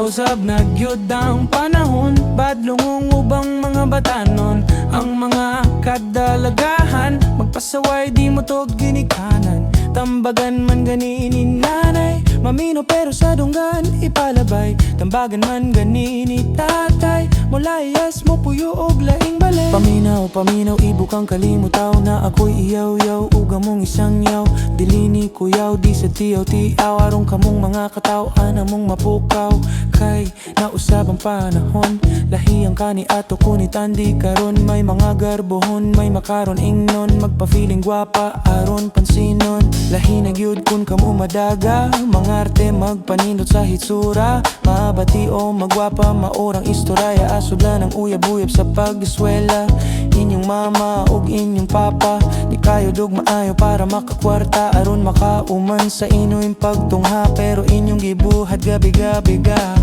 usab nagyud ang panahon, badlong ubang mga batanon. Ang mga kadalagahan, magpasaway di mo tod ginikanan. Tambagan man gani ni nanay, mamino pero sa dunggan ipalabay. Tambagan man gani ni tatay, mulayas mo puyo og laing balay. Paminaw, ibukang kalimutaw na ako'y iyaw-yaw, uga mong isang yaw. Dili ni kuyaw, di sa tiyaw-tiyaw. Arong kamong mga katawhan among mapukaw. Kay nausab ang panahon, lahiyang kani ato kunit andi karon. May mga garbohon, may makaron ingnon. Magpa-feeling gwapa, aron pansinon. Lahi na gyud kun kamo madaga, mangarte magpanindot sa hitsura. Mabati o magwapa, maorang istorya. Asudlan ang uyab-uyab sa pag-eswela. Inyong mama ug inyong papa, di kayo dug maayo para makakwarta. Aron makauman sa inyong pagtungha, pero inyong gibuhat gabi-gabi ga.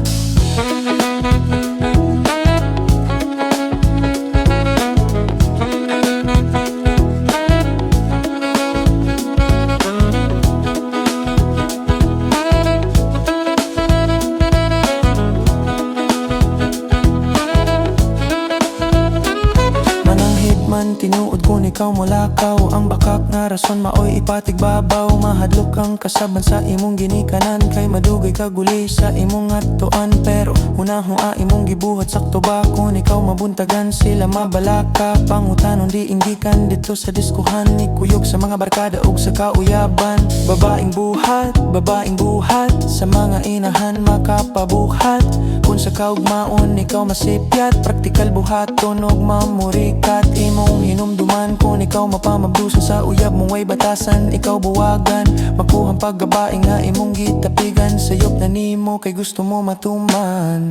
Tinuod kun ikaw mulakaw, ang bakak nga rason maoy ipatig babaw. Mahadlok ang kasaban sa imong ginikanan, kay madugay kaguli sa imong atuan. Pero hunahua imong gibuhat sakto ba kun ikaw mabuntagan sila mabalaka. Pangutanon di inggikan dito sa diskuhan, ikuyog sa mga barkada ug sa kauyaban. Babaeng buhat sa mga inahan makapabuhat. Kung sa kaugmaon ikaw masipyat, praktikal buhaton ug mamurikat. Imong hinumduman kung ikaw mapamabdusan sa uyab mong way batasan. Ikaw buwagan, makuhang paggabaing nga imong gitapigan. Sayop na nimo kay gusto mo matuman.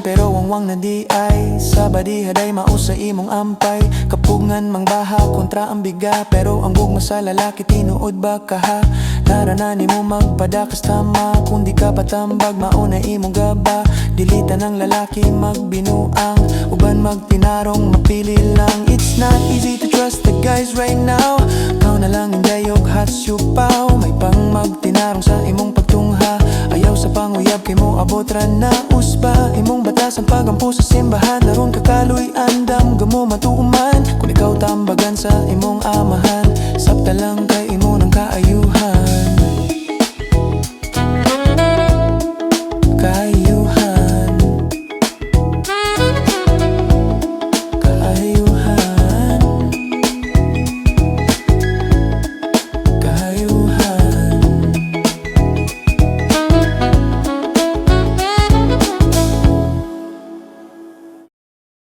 Pero wangwang na di ay sa badihaday mausa imong ampay. Kapungan mangbaha kontra ang biga, pero ang gugma sa lalaki tinuod ba kaha. Naranan mo magpadakas tama, kung di ka patambag mauna imong gaba. Dilitan ng lalaki magbinuang, uban magtinarong mapili lang. It's not easy to trust the guys right now. Kau na lang indayog hatsyupaw, may pang magtinarong sa imong pagtungha. Ayaw sa panguyab kay mo abot ra na usba. Imong batasan pagampo sa simbahan, naron kakaloy andam gamo matuman. Kung ikaw tambagan sa imong amahan, sabta lang kay